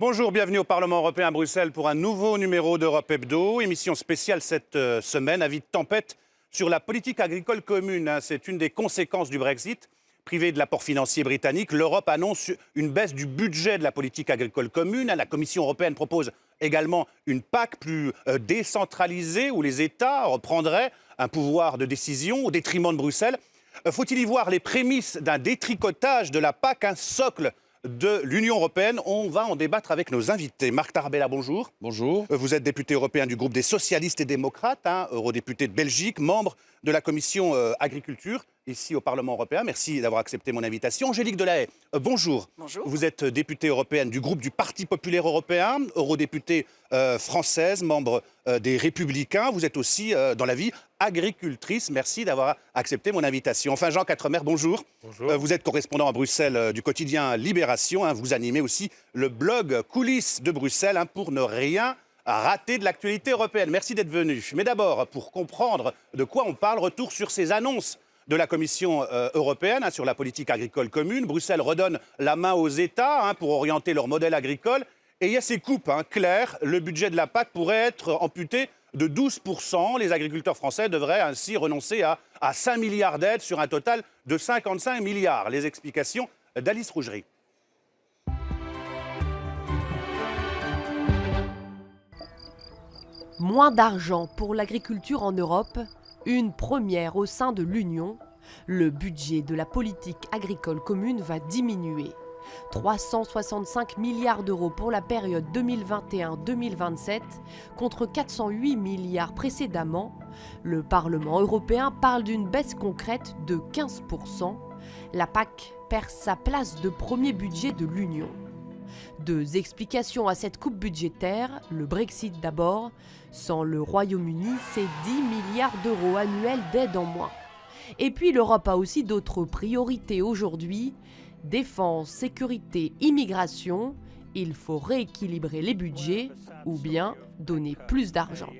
Bonjour, bienvenue au Parlement européen à Bruxelles pour un nouveau numéro d'Europe Hebdo. Émission spéciale cette semaine, avis de tempête sur la politique agricole commune. C'est une des conséquences du Brexit. Privée de l'apport financier britannique, l'Europe annonce une baisse du budget de la politique agricole commune. La Commission européenne propose également une PAC plus décentralisée où les États reprendraient un pouvoir de décision au détriment de Bruxelles. Faut-il y voir les prémices d'un détricotage de la PAC, un socle de l'Union européenne? On va en débattre avec nos invités. Marc Tarabella, bonjour. Bonjour. Vous êtes député européen du groupe des socialistes et démocrates, eurodéputé de Belgique, membre de la commission agriculture ici au Parlement européen. Merci d'avoir accepté mon invitation. Angélique Delahaye, bonjour. Bonjour. Vous êtes députée européenne du groupe du Parti populaire européen, eurodéputée française, membre des Républicains. Vous êtes aussi dans la vie agricultrice. Merci d'avoir accepté mon invitation. Enfin, Jean Quatremer, bonjour. Bonjour. Vous êtes correspondant à Bruxelles du quotidien Libération. Vous animez aussi le blog Coulisses de Bruxelles pour ne rien rater de l'actualité européenne. Merci d'être venu. Mais d'abord, pour comprendre de quoi on parle, retour sur ces annonces de la Commission européenne sur la politique agricole commune. Bruxelles redonne la main aux États pour orienter leur modèle agricole. Et il y a ces coupes claires. Le budget de la PAC pourrait être amputé de 12%. Les agriculteurs français devraient ainsi renoncer à 5 milliards d'aides sur un total de 55 milliards. Les explications d'Alice Rougerie. Moins d'argent pour l'agriculture en Europe, une première au sein de l'Union. Le budget de la politique agricole commune va diminuer. 365 milliards d'euros pour la période 2021-2027 contre 408 milliards précédemment. Le Parlement européen parle d'une baisse concrète de 15%. La PAC perd sa place de premier budget de l'Union. Deux explications à cette coupe budgétaire. Le Brexit d'abord. Sans le Royaume-Uni, c'est 10 milliards d'euros annuels d'aide en moins. Et puis l'Europe a aussi d'autres priorités aujourd'hui. Défense, sécurité, immigration. Il faut rééquilibrer les budgets ou bien donner plus d'argent.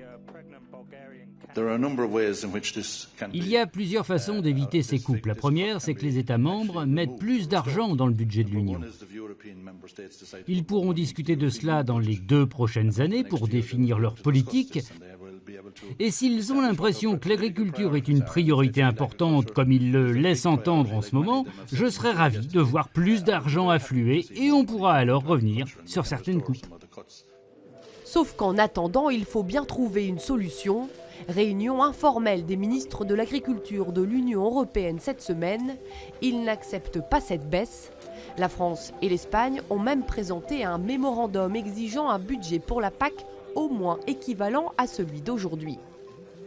Il y a plusieurs façons d'éviter ces coupes. La première, c'est que les États membres mettent plus d'argent dans le budget de l'Union. Ils pourront discuter de cela dans les 2 prochaines années pour définir leur politique. Et s'ils ont l'impression que l'agriculture est une priorité importante, comme ils le laissent entendre en ce moment, je serai ravi de voir plus d'argent affluer et on pourra alors revenir sur certaines coupes. Sauf qu'en attendant, il faut bien trouver une solution. Réunion informelle des ministres de l'Agriculture de l'Union européenne cette semaine. Ils n'acceptent pas cette baisse. La France et l'Espagne ont même présenté un mémorandum exigeant un budget pour la PAC au moins équivalent à celui d'aujourd'hui.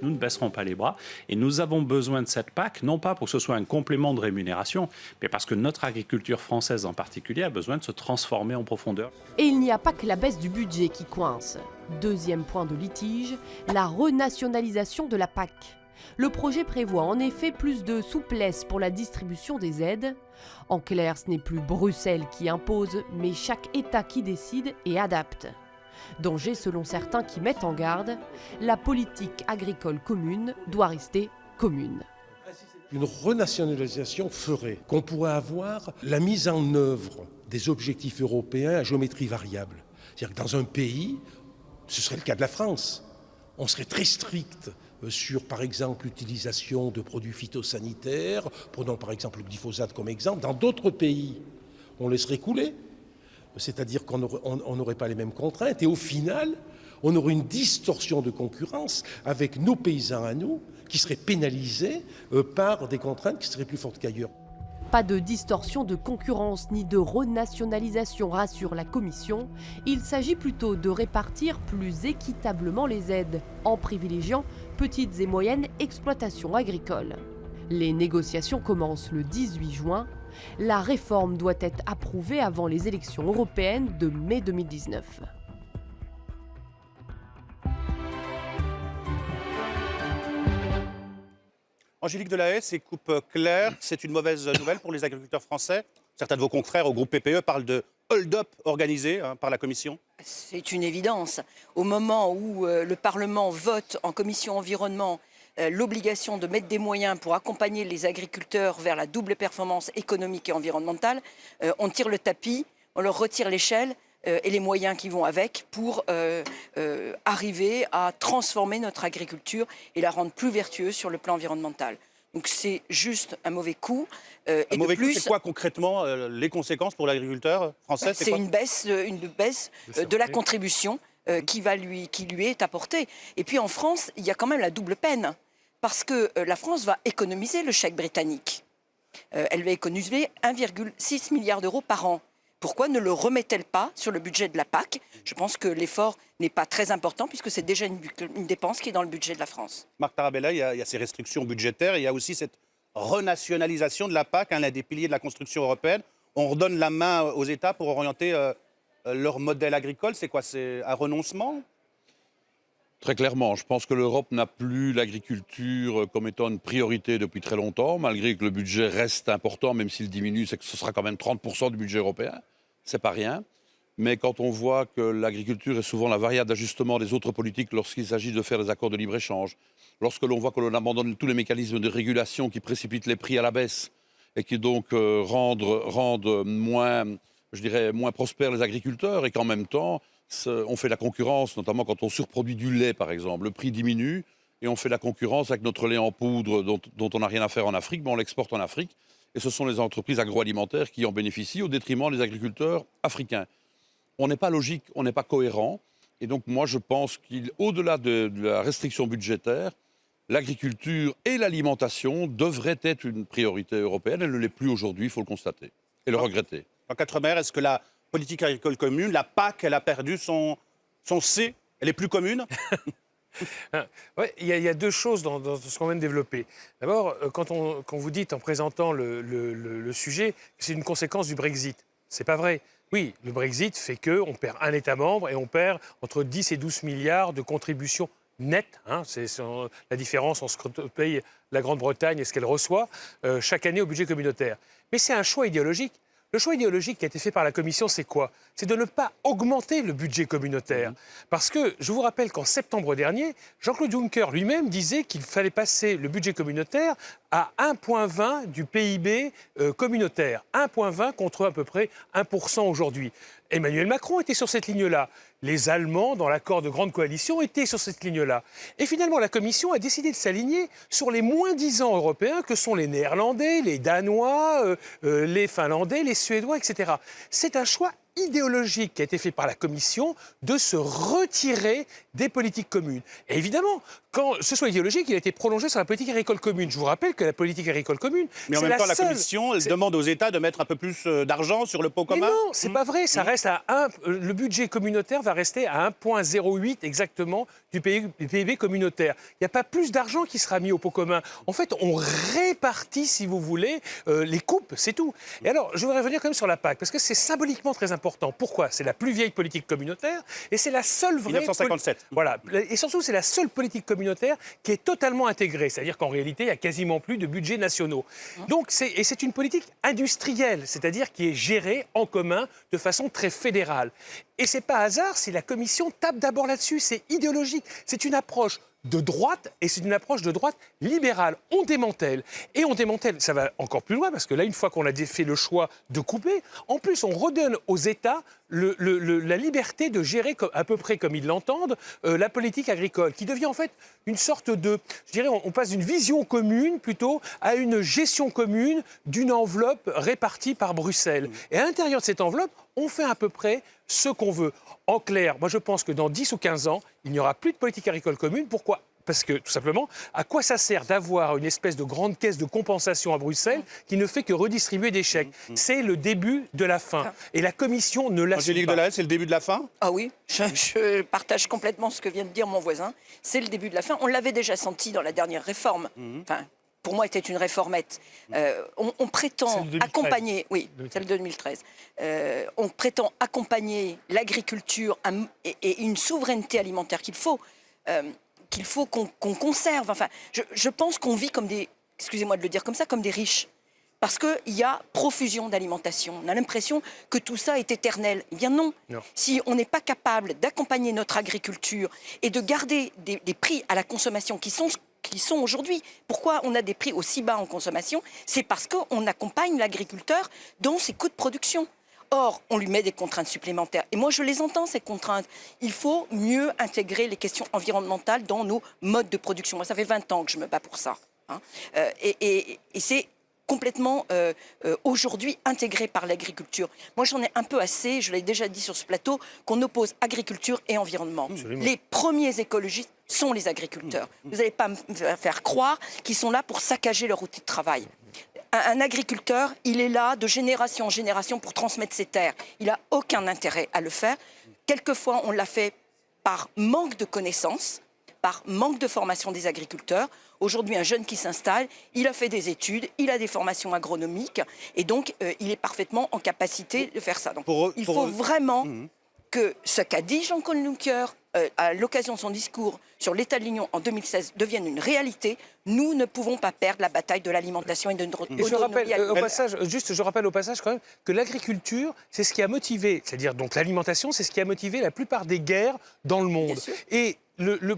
Nous ne baisserons pas les bras et nous avons besoin de cette PAC, non pas pour que ce soit un complément de rémunération, mais parce que notre agriculture française en particulier a besoin de se transformer en profondeur. Et il n'y a pas que la baisse du budget qui coince. Deuxième point de litige, la renationalisation de la PAC. Le projet prévoit en effet plus de souplesse pour la distribution des aides. En clair, ce n'est plus Bruxelles qui impose, mais chaque État qui décide et adapte. Danger selon certains qui mettent en garde, la politique agricole commune doit rester commune. Une renationalisation ferait qu'on pourrait avoir la mise en œuvre des objectifs européens à géométrie variable. C'est-à-dire que dans un pays, ce serait le cas de la France, on serait très strict sur, par exemple, l'utilisation de produits phytosanitaires, prenons par exemple le glyphosate comme exemple. Dans d'autres pays, on laisserait couler. C'est-à-dire qu'on n'aurait pas les mêmes contraintes et au final, on aurait une distorsion de concurrence avec nos paysans à nous qui seraient pénalisés par des contraintes qui seraient plus fortes qu'ailleurs. Pas de distorsion de concurrence ni de renationalisation, rassure la Commission. Il s'agit plutôt de répartir plus équitablement les aides en privilégiant petites et moyennes exploitations agricoles. Les négociations commencent le 18 juin. La réforme doit être approuvée avant les élections européennes de mai 2019. Angélique Delahaye, ces coupes claires, c'est une mauvaise nouvelle pour les agriculteurs français. Certains de vos confrères au groupe PPE parlent de hold-up organisé par la Commission. C'est une évidence. Au moment où le Parlement vote en commission environnement l'obligation de mettre des moyens pour accompagner les agriculteurs vers la double performance économique et environnementale, on tire le tapis, on leur retire l'échelle et les moyens qui vont avec pour arriver à transformer notre agriculture et la rendre plus vertueuse sur le plan environnemental. Donc c'est juste un mauvais coup. Un mauvais coup, c'est quoi concrètement les conséquences pour l'agriculteur français? C'est une baisse de la contribution qui lui est apportée. Et puis en France, il y a quand même la double peine, parce que la France va économiser le chèque britannique. Elle va économiser 1,6 milliard d'euros par an. Pourquoi ne le remet-elle pas sur le budget de la PAC? Je pense que l'effort n'est pas très important puisque c'est déjà une dépense qui est dans le budget de la France. Marc Tarabella, il y a ces restrictions budgétaires, il y a aussi cette renationalisation de la PAC, l'un des piliers de la construction européenne. On redonne la main aux États pour orienter leur modèle agricole. C'est quoi? C'est un renoncement? Très clairement, je pense que l'Europe n'a plus l'agriculture comme étant une priorité depuis très longtemps, malgré que le budget reste important, même s'il diminue, c'est que ce sera quand même 30% du budget européen. C'est pas rien. Mais quand on voit que l'agriculture est souvent la variable d'ajustement des autres politiques lorsqu'il s'agit de faire des accords de libre-échange, lorsque l'on voit que l'on abandonne tous les mécanismes de régulation qui précipitent les prix à la baisse et qui donc rendent moins, je dirais, moins prospères les agriculteurs, et qu'en même temps, on fait la concurrence, notamment quand on surproduit du lait, par exemple. Le prix diminue et on fait la concurrence avec notre lait en poudre dont on n'a rien à faire en Afrique, mais on l'exporte en Afrique. Et ce sont les entreprises agroalimentaires qui en bénéficient au détriment des agriculteurs africains. On n'est pas logique, on n'est pas cohérent. Et donc moi, je pense qu'au-delà de la restriction budgétaire, l'agriculture et l'alimentation devraient être une priorité européenne. Elle ne l'est plus aujourd'hui, il faut le constater et le regretter. En Quatremer, est-ce que la politique agricole commune, la PAC, elle a perdu son C? Elle est plus commune? Ouais, il y a deux choses dans ce qu'on vient de développer. D'abord, quand vous dites en présentant le sujet que c'est une conséquence du Brexit, c'est pas vrai. Oui, le Brexit fait qu'on perd un État membre et on perd entre 10 et 12 milliards de contributions nettes. C'est la différence entre ce que paye la Grande-Bretagne et ce qu'elle reçoit chaque année au budget communautaire. Mais c'est un choix idéologique. Le choix idéologique qui a été fait par la Commission, c'est quoi? C'est de ne pas augmenter le budget communautaire. Parce que je vous rappelle qu'en septembre dernier, Jean-Claude Juncker lui-même disait qu'il fallait passer le budget communautaire à 1,20 du PIB communautaire. 1,20 contre à peu près 1% aujourd'hui. Emmanuel Macron était sur cette ligne-là. Les Allemands, dans l'accord de grande coalition, étaient sur cette ligne-là. Et finalement, la Commission a décidé de s'aligner sur les moins-disants européens que sont les Néerlandais, les Danois, les Finlandais, les Suédois, etc. C'est un choix idéologique qui a été fait par la Commission de se retirer des politiques communes. Et évidemment, quand ce choix idéologique, il a été prolongé sur la politique agricole commune. Je vous rappelle que la politique agricole commune, mais en même temps, la Commission, elle demande aux États de mettre un peu plus d'argent sur le pot commun. Mais non, c'est pas vrai. Ça reste à le budget communautaire va rester à 1,08 exactement du PIB communautaire. Il n'y a pas plus d'argent qui sera mis au pot commun. En fait, on répartit, si vous voulez, les coupes, c'est tout. Et alors, je voudrais revenir quand même sur la PAC, parce que c'est symboliquement très important. Pourquoi? C'est la plus vieille politique communautaire et c'est la seule vraie... 1957. Voilà. Et surtout, c'est la seule politique communautaire qui est totalement intégrée. C'est-à-dire qu'en réalité, il n'y a quasiment plus de budgets nationaux. Donc, c'est une politique industrielle, c'est-à-dire qui est gérée en commun de façon très fédérale. Et c'est pas hasard si la Commission tape d'abord là-dessus. C'est idéologique. C'est une approche de droite, et c'est une approche de droite libérale. On démantèle. Et on démantèle, ça va encore plus loin, parce que là, une fois qu'on a fait le choix de couper, en plus, on redonne aux États la liberté de gérer à peu près comme ils l'entendent la politique agricole, qui devient en fait une sorte de... Je dirais, on passe d'une vision commune plutôt à une gestion commune d'une enveloppe répartie par Bruxelles. Et à l'intérieur de cette enveloppe, on fait à peu près ce qu'on veut. En clair, moi je pense que dans 10 ou 15 ans, il n'y aura plus de politique agricole commune. Pourquoi ? Parce que, tout simplement, à quoi ça sert d'avoir une espèce de grande caisse de compensation à Bruxelles qui ne fait que redistribuer des chèques? C'est le début de la fin. Et la Commission ne l'assume pas. Angélique Delahaye, c'est le début de la fin? Ah oui, je partage complètement ce que vient de dire mon voisin. C'est le début de la fin. On l'avait déjà senti dans la dernière réforme. Enfin, pour moi, était une réformette. On prétend accompagner... Oui, celle de 2013. On prétend accompagner l'agriculture et une souveraineté alimentaire qu'il faut qu'on conserve. Enfin, je pense qu'on vit comme des... Excusez-moi de le dire comme ça, comme des riches. Parce qu'il y a profusion d'alimentation. On a l'impression que tout ça est éternel. Eh bien non. Si on n'est pas capable d'accompagner notre agriculture et de garder des prix à la consommation qui sont aujourd'hui. Pourquoi on a des prix aussi bas en consommation? C'est parce qu'on accompagne l'agriculteur dans ses coûts de production. Or, on lui met des contraintes supplémentaires. Et moi, je les entends, ces contraintes. Il faut mieux intégrer les questions environnementales dans nos modes de production. Moi, ça fait 20 ans que je me bats pour ça. Hein. Et c'est complètement aujourd'hui intégré par l'agriculture. Moi, j'en ai un peu assez, je l'ai déjà dit sur ce plateau, qu'on oppose agriculture et environnement. Absolument. Les premiers écologistes sont les agriculteurs. Vous n'allez pas me faire croire qu'ils sont là pour saccager leur outil de travail. Un agriculteur, il est là de génération en génération pour transmettre ses terres. Il n'a aucun intérêt à le faire. Quelquefois, on l'a fait par manque de connaissances, par manque de formation des agriculteurs. Aujourd'hui, un jeune qui s'installe, il a fait des études, il a des formations agronomiques et donc il est parfaitement en capacité de faire ça. Donc, il faut vraiment que ce qu'a dit Jean-Claude Juncker à l'occasion de son discours sur l'état de l'Union en 2016 devienne une réalité. Nous ne pouvons pas perdre la bataille de l'alimentation et de notre autonomie. Et je rappelle au passage quand même que l'agriculture, c'est ce qui a motivé, c'est-à-dire donc l'alimentation, c'est ce qui a motivé la plupart des guerres dans le monde. Et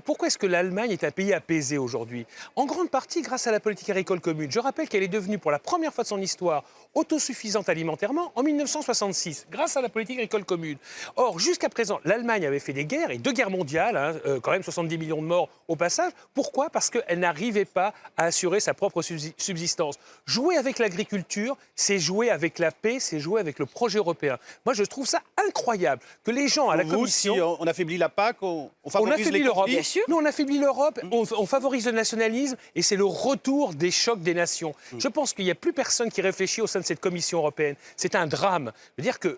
pourquoi est-ce que l'Allemagne est un pays apaisé aujourd'hui? En grande partie grâce à la politique agricole commune. Je rappelle qu'elle est devenue pour la première fois de son histoire autosuffisante alimentairement en 1966, grâce à la politique agricole commune. Or, jusqu'à présent, l'Allemagne avait fait des guerres, et 2 guerres mondiales, quand même 70 millions de morts au passage. Pourquoi? Parce qu'elle n'arrivait pas à assurer sa propre subsistance. Jouer avec l'agriculture, c'est jouer avec la paix, c'est jouer avec le projet européen. Moi, je trouve ça incroyable que les gens à la Commission... Si on affaiblit la PAC, on favorise les conflits. Bien sûr. Nous, on affaiblit l'Europe, on favorise le nationalisme et c'est le retour des chocs des nations. Je pense qu'il n'y a plus personne qui réfléchit au sein de cette Commission européenne. C'est un drame. Je veux dire que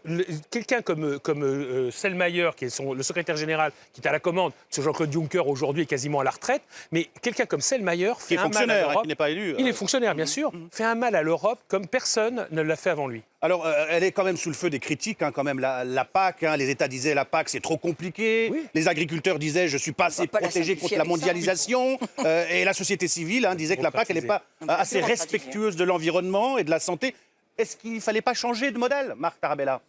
quelqu'un comme Selmayr, qui est le secrétaire général, qui est à la commande, parce que Jean-Claude Juncker aujourd'hui est quasiment à la retraite, mais quelqu'un comme Selmayr fait un mal à l'Europe. Qui n'est pas élu. Il est fonctionnaire, bien sûr, fait un mal à l'Europe comme personne ne l'a fait avant lui. Alors, elle est quand même sous le feu des critiques, quand même, la PAC. Les États disaient la PAC, c'est trop compliqué. Oui. Les agriculteurs disaient, je ne suis pas assez protégé contre la mondialisation. Et la société civile disait que la PAC, elle n'est pas assez respectueuse de l'environnement et de la santé. Est-ce qu'il ne fallait pas changer de modèle, Marc Tarabella?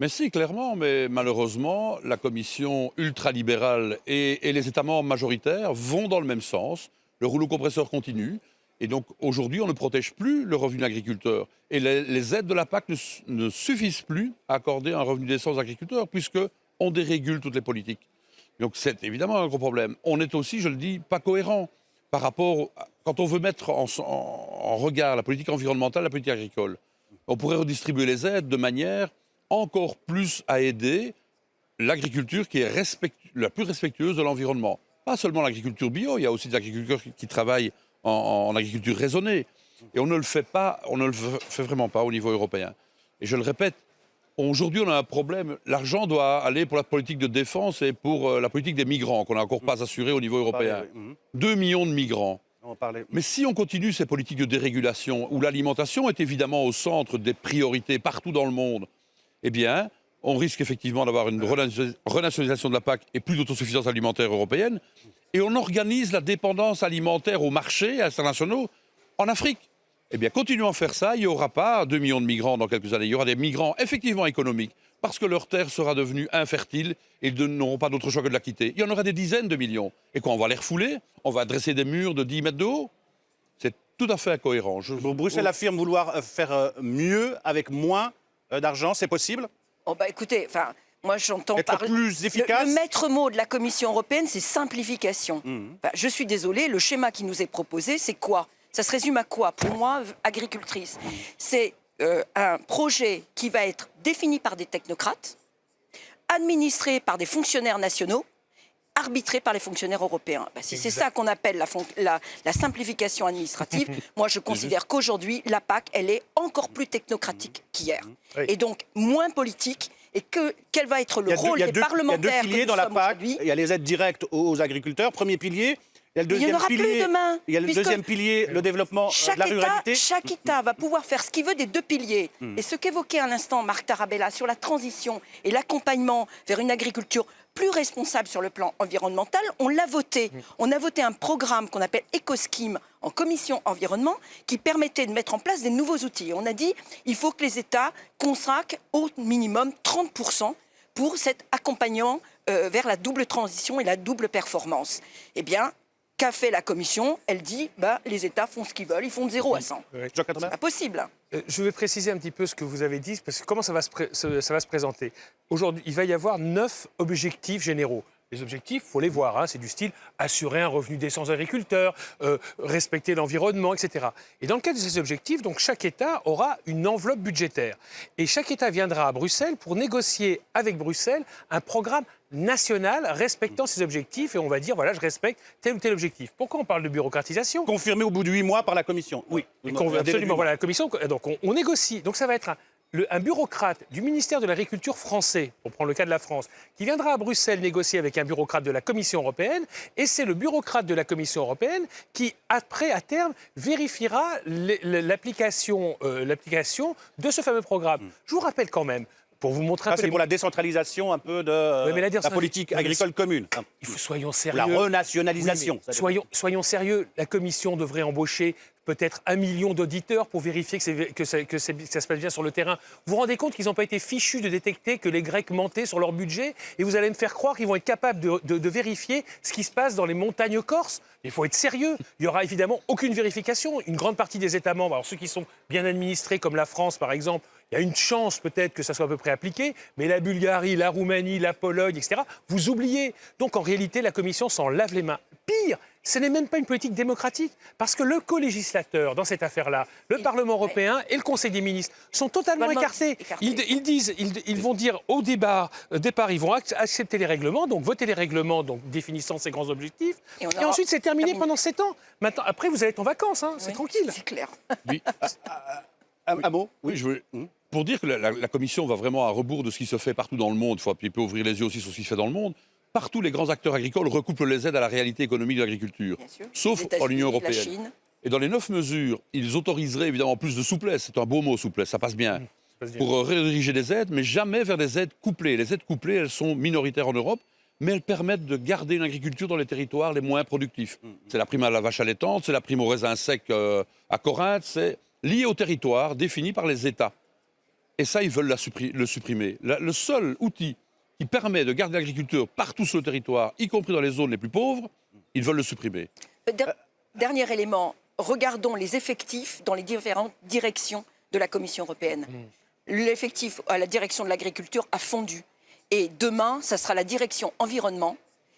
Mais si, clairement, mais malheureusement, la Commission ultralibérale et les États membres majoritaires vont dans le même sens. Le rouleau compresseur continue. Et donc, aujourd'hui, on ne protège plus le revenu de l'agriculteur. Et les aides de la PAC ne suffisent plus à accorder un revenu décent aux agriculteurs, puisqu'on dérégule toutes les politiques. Donc, c'est évidemment un gros problème. On est aussi, je le dis, pas cohérent par rapport... Quand on veut mettre en regard la politique environnementale, la politique agricole, on pourrait redistribuer les aides de manière encore plus à aider l'agriculture qui est la plus respectueuse de l'environnement. Pas seulement l'agriculture bio, il y a aussi des agriculteurs qui travaillent en agriculture raisonnée. Et on ne le fait pas, on ne le fait vraiment pas au niveau européen. Et je le répète, aujourd'hui on a un problème. L'argent doit aller pour la politique de défense et pour la politique des migrants, qu'on n'a encore pas assurée au niveau européen. 2 millions de migrants. Mais si on continue ces politiques de dérégulation, où l'alimentation est évidemment au centre des priorités partout dans le monde, eh bien, on risque effectivement d'avoir une renationalisation de la PAC et plus d'autosuffisance alimentaire européenne. Et on organise la dépendance alimentaire aux marchés internationaux en Afrique. Eh bien, continuons à faire ça. Il n'y aura pas 2 millions de migrants dans quelques années. Il y aura des migrants effectivement économiques parce que leur terre sera devenue infertile et ils n'auront pas d'autre choix que de la quitter. Il y en aura des dizaines de millions. Et quoi, on va les refouler? On va dresser des murs de 10 mètres de haut? C'est tout à fait incohérent. Bruxelles affirme vouloir faire mieux avec moins d'argent. C'est possible? Oh bah écoutez, enfin... Moi, j'entends parler. Plus efficace. Le maître mot de la Commission européenne, c'est simplification. Enfin, je suis désolée, le schéma qui nous est proposé, c'est quoi? Ça se résume à quoi? Pour moi, agricultrice, c'est un projet qui va être défini par des technocrates, administré par des fonctionnaires nationaux, arbitré par les fonctionnaires européens. Si c'est ça qu'on appelle la simplification administrative, moi je considère qu'aujourd'hui, la PAC, elle est encore plus technocratique qu'hier. Et donc moins politique. Et quel va être le rôle des parlementaires? Il y a 2 piliers dans la PAC. Il y a les aides directes aux agriculteurs. Premier pilier. Il y a le deuxième pilier. Plus demain, il y a le deuxième pilier, le développement de la ruralité. Chaque État va pouvoir faire ce qu'il veut des 2 piliers. Et ce qu'évoquait à l'instant Marc Tarabella sur la transition et l'accompagnement vers une agriculture plus responsable sur le plan environnemental, on l'a voté. On a voté un programme qu'on appelle EcoScheme en commission environnement qui permettait de mettre en place des nouveaux outils. Et on a dit il faut que les États consacrent au minimum 30% pour cet accompagnement vers la double transition et la double performance. Eh bien, qu'a fait la Commission? Elle dit les États font ce qu'ils veulent, ils font de 0 à 100. C'est pas possible. Je vais préciser un petit peu ce que vous avez dit, parce que comment ça va se présenter. Aujourd'hui, il va y avoir 9 objectifs généraux. Les objectifs, il faut les voir, hein, c'est du style assurer un revenu décent aux agriculteurs, respecter l'environnement, etc. Et dans le cadre de ces objectifs, donc, chaque État aura une enveloppe budgétaire. Et chaque État viendra à Bruxelles pour négocier avec Bruxelles un programme national respectant ces objectifs. Et on va dire, voilà, je respecte tel ou tel objectif. Pourquoi on parle de bureaucratisation ? Confirmé au bout de 8 mois par la Commission. Oui, absolument. Voilà, la Commission, donc on négocie. Donc ça va être un bureaucrate du ministère de l'Agriculture français, pour prendre le cas de la France, qui viendra à Bruxelles négocier avec un bureaucrate de la Commission européenne, et c'est le bureaucrate de la Commission européenne qui, après, à terme, vérifiera l'application de ce fameux programme. Je vous rappelle quand même, pour vous montrer un peu... C'est pour la décentralisation un peu de la politique agricole commune. Soyons sérieux. La renationalisation. Oui, soyons sérieux. La Commission devrait embaucher peut-être 1 million d'auditeurs pour vérifier que ça se passe bien sur le terrain. Vous vous rendez compte qu'ils n'ont pas été fichus de détecter que les Grecs mentaient sur leur budget, et vous allez me faire croire qu'ils vont être capables de vérifier ce qui se passe dans les montagnes corses? Il faut être sérieux. Il n'y aura évidemment aucune vérification. Une grande partie des États membres, alors ceux qui sont bien administrés comme la France par exemple, il y a une chance peut-être que ça soit à peu près appliqué, mais la Bulgarie, la Roumanie, la Pologne, etc., vous oubliez. Donc en réalité, la Commission s'en lave les mains. Pire, ce n'est même pas une politique démocratique, parce que le co-législateur dans cette affaire-là, le Parlement européen et le Conseil des ministres sont totalement écartés. Ils vont dire au départ, ils vont accepter les règlements, donc voter les règlements, donc définissant ces grands objectifs, et ensuite c'est terminé pendant 7 ans. Maintenant, après, vous allez être en vacances, hein, c'est tranquille. C'est clair. Oui. Un mot? Oui, pour dire que la Commission va vraiment à rebours de ce qui se fait partout dans le monde, il faut un petit peu ouvrir les yeux aussi sur ce qui se fait dans le monde. Partout, les grands acteurs agricoles recouplent les aides à la réalité économique de l'agriculture, sauf en Union européenne. Et dans les 9 mesures, ils autoriseraient évidemment plus de souplesse. C'est un beau mot, souplesse, ça passe bien. Pour rediriger des aides, mais jamais vers des aides couplées. Les aides couplées, elles sont minoritaires en Europe, mais elles permettent de garder une agriculture dans les territoires les moins productifs. C'est la prime à la vache allaitante, c'est la prime au raisin sec à Corinthe, c'est lié au territoire, défini par les États. Et ça, ils veulent le supprimer. Le seul outil qui permet de garder l'agriculture partout sur le territoire, y compris dans les zones les plus pauvres, ils veulent le supprimer. Dernier élément, regardons les effectifs dans les différentes directions de la Commission européenne. L'effectif à la direction de l'agriculture a fondu. Et demain, ça sera la direction environnement,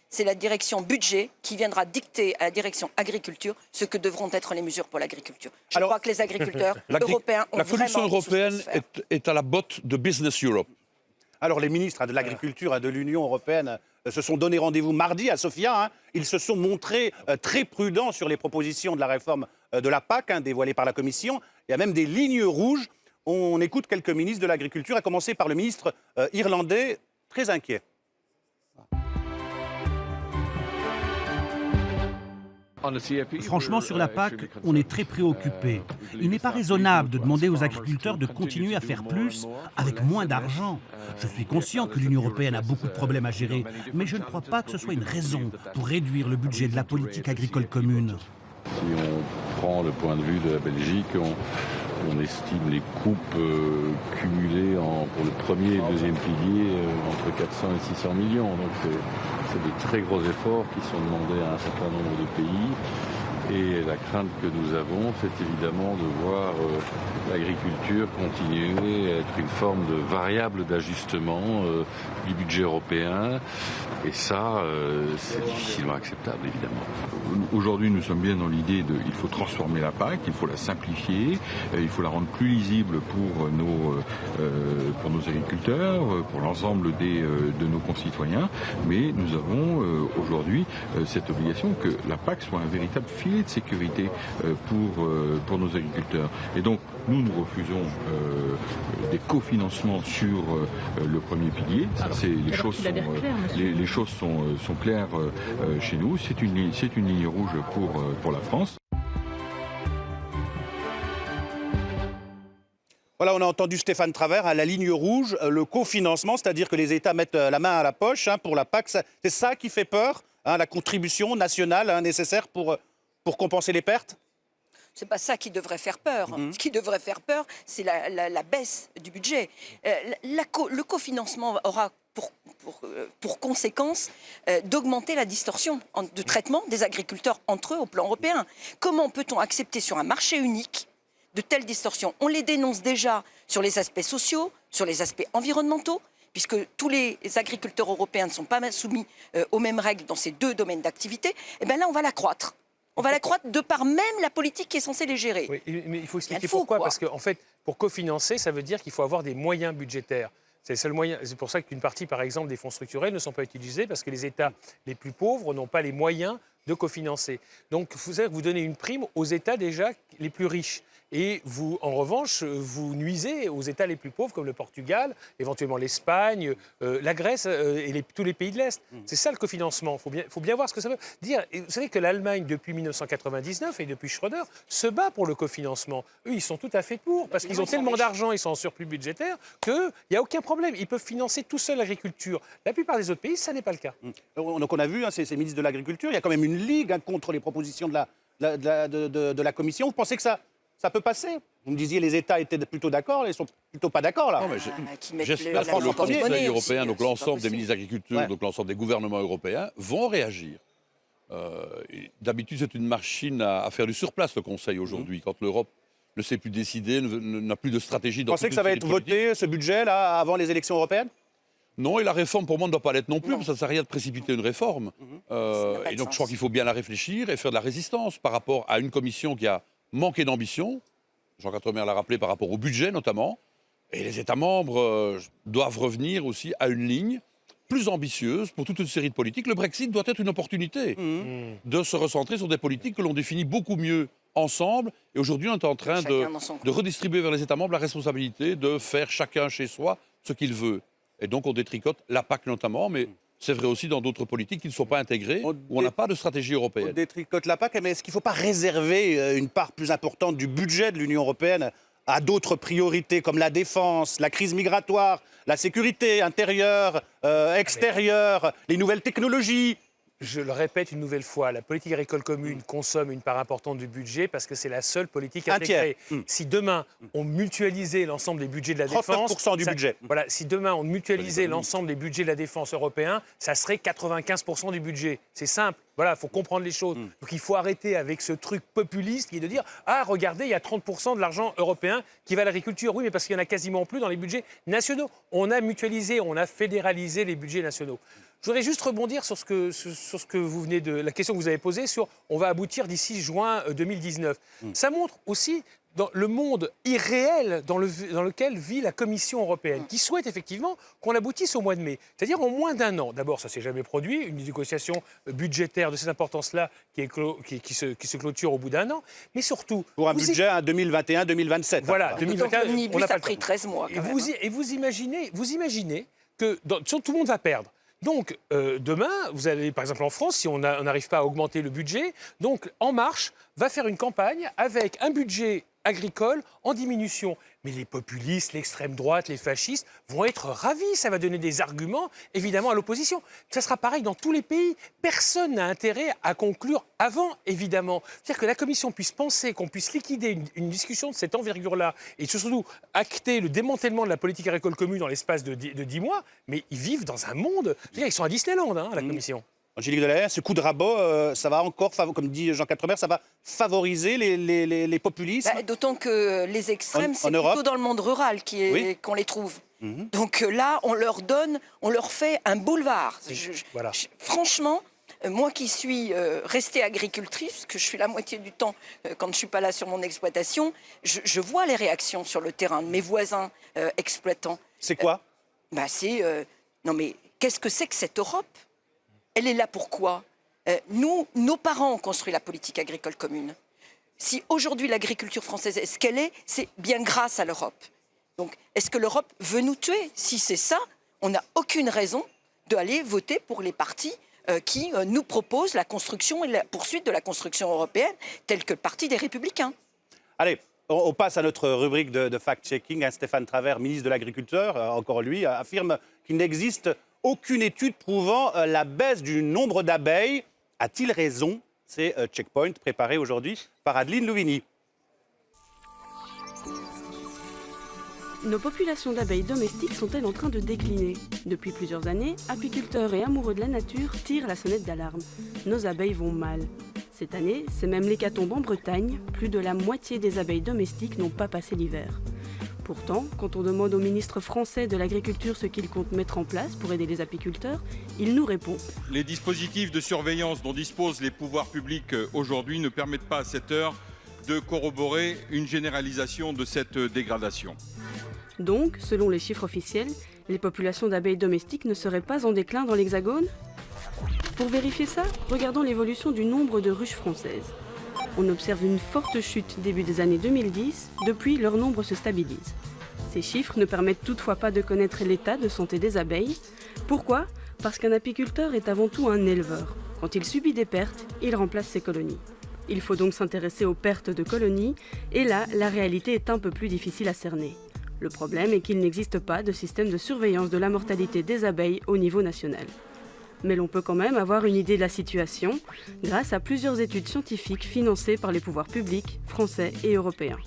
c'est la direction budget qui viendra dicter à la direction agriculture ce que devront être les mesures pour l'agriculture. Je crois que les agriculteurs européens ont la vraiment... Commission européenne est à la botte de Business Europe. Alors les ministres de l'Agriculture de l'Union européenne se sont donné rendez-vous mardi à Sofia. Ils se sont montrés très prudents sur les propositions de la réforme de la PAC dévoilée par la Commission. Il y a même des lignes rouges. On écoute quelques ministres de l'Agriculture, à commencer par le ministre irlandais, très inquiet. Franchement, sur la PAC, on est très préoccupé. Il n'est pas raisonnable de demander aux agriculteurs de continuer à faire plus avec moins d'argent. Je suis conscient que l'Union européenne a beaucoup de problèmes à gérer, mais je ne crois pas que ce soit une raison pour réduire le budget de la politique agricole commune. Si on prend le point de vue de la Belgique, on estime les coupes cumulées pour le premier et le deuxième pilier entre 400 et 600 millions. Donc c'est de très gros efforts qui sont demandés à un certain nombre de pays. Et la crainte que nous avons, c'est évidemment de voir l'agriculture continuer à être une forme de variable d'ajustement du budget européen. Et ça, c'est difficilement acceptable, évidemment. Aujourd'hui, nous sommes bien dans l'idée il faut transformer la PAC, il faut la simplifier, il faut la rendre plus lisible pour nos agriculteurs, pour l'ensemble de nos concitoyens. Mais nous avons aujourd'hui cette obligation que la PAC soit un véritable filet de sécurité pour nos agriculteurs. Et donc, nous refusons des cofinancements sur le premier pilier. Les choses sont claires chez nous. C'est une ligne rouge pour la France. Voilà, on a entendu Stéphane Travert à la ligne rouge, le cofinancement, c'est-à-dire que les États mettent la main à la poche pour la PAC. C'est ça qui fait peur, la contribution nationale nécessaire pour compenser les pertes? C'est pas ça qui devrait faire peur. Ce qui devrait faire peur, c'est la baisse du budget. Le cofinancement aura pour conséquence d'augmenter la distorsion de traitement des agriculteurs entre eux au plan européen. Comment peut-on accepter sur un marché unique de telles distorsions. On les dénonce déjà sur les aspects sociaux, sur les aspects environnementaux, puisque tous les agriculteurs européens ne sont pas soumis aux mêmes règles dans ces deux domaines d'activité. Et bien là, on va l'accroître. On va l'accroître de par même la politique qui est censée les gérer. Oui, mais il faut expliquer pourquoi. Parce qu'en fait, pour cofinancer, ça veut dire qu'il faut avoir des moyens budgétaires. C'est le seul moyen. C'est pour ça qu'une partie, par exemple, des fonds structurels ne sont pas utilisés parce que les États les plus pauvres n'ont pas les moyens de cofinancer. Donc, vous donnez une prime aux États déjà les plus riches. Et vous, en revanche, vous nuisez aux États les plus pauvres comme le Portugal, éventuellement l'Espagne, la Grèce et tous les pays de l'Est. C'est ça le cofinancement. Il faut bien voir ce que ça veut dire. Et vous savez que l'Allemagne, depuis 1999 et depuis Schröder, se bat pour le cofinancement. Eux, ils sont tout à fait pour, parce qu'ils ont tellement d'argent, ils sont en surplus budgétaire, qu'il n'y a aucun problème. Ils peuvent financer tout seuls l'agriculture. La plupart des autres pays, ça n'est pas le cas. Donc on a vu, ces ministres de l'Agriculture, il y a quand même une ligue contre les propositions de la Commission. Vous pensez que ça peut passer? Vous me disiez les États étaient plutôt d'accord, ils sont plutôt pas d'accord là. J'espère que le Conseil européen, donc l'ensemble des ministres d'Agriculture, donc l'ensemble des gouvernements européens, vont réagir. D'habitude, c'est une machine à faire du surplace, le Conseil, aujourd'hui. Quand l'Europe ne sait plus décider, n'a plus de stratégie. Vous pensez que ça va être voté, ce budget-là, avant les élections européennes? Non, et la réforme, pour moi, ne doit pas l'être non plus, parce que ça ne sert à rien de précipiter une réforme. Et donc, je crois qu'il faut bien la réfléchir et faire de la résistance par rapport à une commission qui a manqué d'ambition. Jean Quatremer l'a rappelé par rapport au budget, notamment. Et les États membres doivent revenir aussi à une ligne plus ambitieuse pour toute une série de politiques. Le Brexit doit être une opportunité de se recentrer sur des politiques que l'on définit beaucoup mieux ensemble. Et aujourd'hui, on est en train de redistribuer vers les États membres la responsabilité de faire chacun chez soi ce qu'il veut. Et donc, on détricote la PAC notamment, mais c'est vrai aussi dans d'autres politiques qui ne sont pas intégrées, où on n'a pas de stratégie européenne. On détricote la PAC, mais est-ce qu'il ne faut pas réserver une part plus importante du budget de l'Union européenne à d'autres priorités comme la défense, la crise migratoire, la sécurité intérieure, extérieure, les nouvelles technologies? Je le répète une nouvelle fois, la politique agricole commune consomme une part importante du budget parce que c'est la seule politique intégrée. Si demain, on mutualisait l'ensemble des budgets de la défense... 39% du budget. Voilà, si demain, on mutualisait l'ensemble des budgets de la défense européen, ça serait 95% du budget. C'est simple. Voilà, il faut comprendre les choses. Donc il faut arrêter avec ce truc populiste qui est de dire « Ah, regardez, il y a 30% de l'argent européen qui va à l'agriculture. » Oui, mais parce qu'il n'y en a quasiment plus dans les budgets nationaux. On a mutualisé, on a fédéralisé les budgets nationaux. Je voudrais juste rebondir sur ce que vous venez de... la question que vous avez posée sur « on va aboutir d'ici juin 2019 ». Ça montre aussi dans le monde irréel dans lequel vit la Commission européenne, qui souhaite effectivement qu'on aboutisse au mois de mai. C'est-à-dire en moins d'un an. D'abord, ça ne s'est jamais produit, une négociation budgétaire de cette importance-là qui se clôture au bout d'un an. Mais surtout... Pour un budget à 2021-2027. Voilà, 2021, on a pris 13 mois. Et vous imaginez que tout le monde va perdre. Donc, demain, vous allez, par exemple en France, si on n'arrive pas à augmenter le budget, donc En Marche va faire une campagne avec un budget agricole en diminution. Mais les populistes, l'extrême droite, les fascistes vont être ravis. Ça va donner des arguments, évidemment, à l'opposition. Ça sera pareil dans tous les pays. Personne n'a intérêt à conclure avant, évidemment. C'est-à-dire que la Commission puisse penser qu'on puisse liquider une discussion de cette envergure-là et surtout acter le démantèlement de la politique agricole commune dans l'espace de 10 mois. Mais ils vivent dans un monde... Je veux dire, ils sont à Disneyland, la Commission. Angélique Delahaye, ce coup de rabot, ça va encore, comme dit Jean Quatremer, ça va favoriser les populismes. D'autant que les extrêmes, c'est plutôt dans le monde rural qu'on les trouve. Donc là, on leur fait un boulevard. Franchement, moi qui suis restée agricultrice, que je suis la moitié du temps quand je ne suis pas là sur mon exploitation, je vois les réactions sur le terrain de mes voisins exploitants. C'est quoi non mais qu'est-ce que c'est que cette Europe ? Elle est là pourquoi ? Nos parents ont construit la politique agricole commune. Si aujourd'hui l'agriculture française est ce qu'elle est, c'est bien grâce à l'Europe. Donc, est-ce que l'Europe veut nous tuer ? Si c'est ça, on n'a aucune raison d'aller voter pour les partis qui nous proposent la construction et la poursuite de la construction européenne, telle que le Parti des Républicains. Allez, on passe à notre rubrique de fact-checking. Stéphane Travert, ministre de l'Agriculture, encore lui, affirme qu'il n'existe aucune étude prouvant la baisse du nombre d'abeilles. A-t-il raison ? C'est Checkpoint, préparé aujourd'hui par Adeline Louvigny. nos populations d'abeilles domestiques sont-elles en train de décliner? Depuis plusieurs années, apiculteurs et amoureux de la nature tirent la sonnette d'alarme. Nos abeilles vont mal. Cette année, c'est même l'hécatombe en Bretagne. Plus de la moitié des abeilles domestiques n'ont pas passé l'hiver. Pourtant, quand on demande au ministre français de l'Agriculture ce qu'il compte mettre en place pour aider les apiculteurs, il nous répond. Les dispositifs de surveillance dont disposent les pouvoirs publics aujourd'hui ne permettent pas à cette heure de corroborer une généralisation de cette dégradation. Donc, selon les chiffres officiels, les populations d'abeilles domestiques ne seraient pas en déclin dans l'Hexagone? Pour vérifier ça, regardons l'évolution du nombre de ruches françaises. On observe une forte chute début des années 2010, depuis leur nombre se stabilise. Ces chiffres ne permettent toutefois pas de connaître l'état de santé des abeilles. Pourquoi? Parce qu'un apiculteur est avant tout un éleveur. Quand il subit des pertes, il remplace ses colonies. Il faut donc s'intéresser aux pertes de colonies, et là, la réalité est un peu plus difficile à cerner. Le problème est qu'il n'existe pas de système de surveillance de la mortalité des abeilles au niveau national. Mais l'on peut quand même avoir une idée de la situation grâce à plusieurs études scientifiques financées par les pouvoirs publics, français et européens.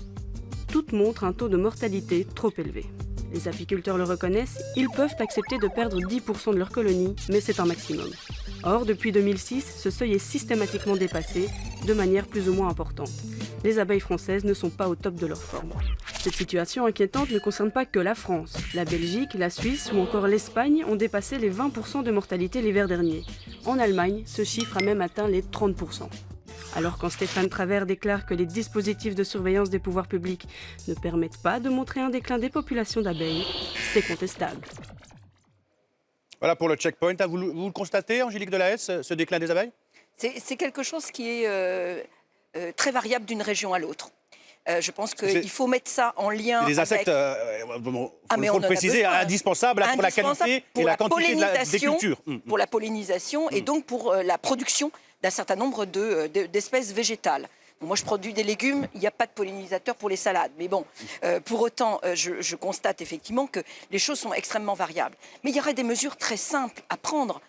Toutes montrent un taux de mortalité trop élevé. Les apiculteurs le reconnaissent, ils peuvent accepter de perdre 10% de leur colonie, mais c'est un maximum. Or, depuis 2006, ce seuil est systématiquement dépassé, de manière plus ou moins importante. Les abeilles françaises ne sont pas au top de leur forme. Cette situation inquiétante ne concerne pas que la France. La Belgique, la Suisse ou encore l'Espagne ont dépassé les 20% de mortalité l'hiver dernier. En Allemagne, ce chiffre a même atteint les 30%. Alors quand Stéphane Travert déclare que les dispositifs de surveillance des pouvoirs publics ne permettent pas de montrer un déclin des populations d'abeilles, c'est contestable. Voilà pour le checkpoint. Vous le constatez, Angélique Delahaye, ce déclin des abeilles? C'est quelque chose qui est très variable d'une région à l'autre. Je pense qu'il faut mettre ça en lien les insectes, avec... il faut le préciser, indispensables pour la qualité et la quantité des cultures. Pour la pollinisation et donc pour la production d'un certain nombre d'espèces végétales. Moi, je produis des légumes, il n'y a pas de pollinisateur pour les salades. Mais bon, pour autant, je constate effectivement que les choses sont extrêmement variables. Mais il y aurait des mesures très simples à prendre.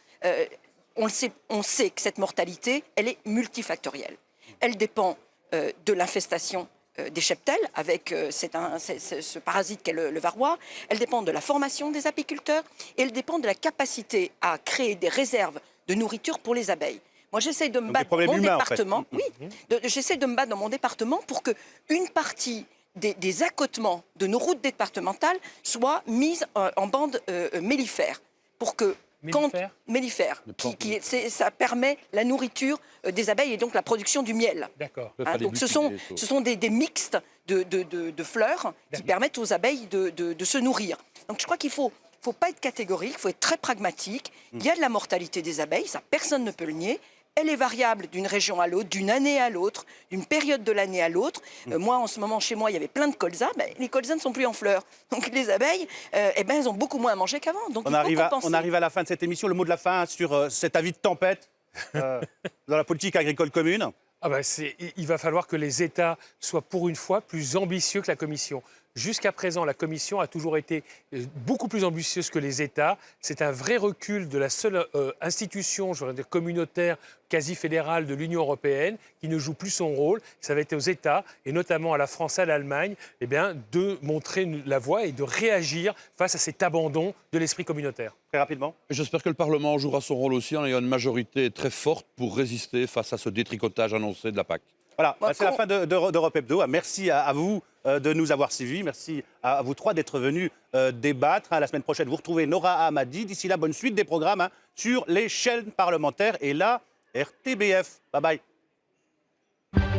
On sait que cette mortalité, elle est multifactorielle. Elle dépend de l'infestation des cheptels, avec ce parasite qu'est le varroa. Elle dépend de la formation des apiculteurs et elle dépend de la capacité à créer des réserves de nourriture pour les abeilles. Moi, j'essaie de me battre dans mon département. En fait. Oui, j'essaie de me battre dans mon département pour qu'une partie des accotements de nos routes départementales soit mise en bande mellifère, pour que mellifère, ça permet la nourriture des abeilles et donc la production du miel. D'accord. Donc ce sont des mixtes de fleurs qui permettent aux abeilles de se nourrir. Donc je crois qu'il faut pas être catégorique, il faut être très pragmatique. Il y a de la mortalité des abeilles, ça personne ne peut le nier. Elle est variable d'une région à l'autre, d'une année à l'autre, d'une période de l'année à l'autre. Moi, en ce moment, chez moi, il y avait plein de colzas. Les colzas ne sont plus en fleurs. Donc les abeilles, elles ont beaucoup moins à manger qu'avant. On arrive à la fin de cette émission. Le mot de la fin sur cet avis de tempête dans la politique agricole commune. Il va falloir que les États soient pour une fois plus ambitieux que la Commission. Jusqu'à présent, la Commission a toujours été beaucoup plus ambitieuse que les États. C'est un vrai recul de la seule institution, je voudrais dire communautaire, quasi fédérale de l'Union européenne, qui ne joue plus son rôle. Ça va être aux États, et notamment à la France et à l'Allemagne, de montrer la voie et de réagir face à cet abandon de l'esprit communautaire. Très rapidement. J'espère que le Parlement jouera son rôle aussi en ayant une majorité très forte pour résister face à ce détricotage annoncé de la PAC. Voilà, c'est la fin d'Europe Hebdo. Merci à vous de nous avoir suivis. Merci à vous trois d'être venus débattre. La semaine prochaine, vous retrouvez Nora Hamadi. D'ici là, bonne suite des programmes sur les chaînes parlementaires et la RTBF. Bye bye.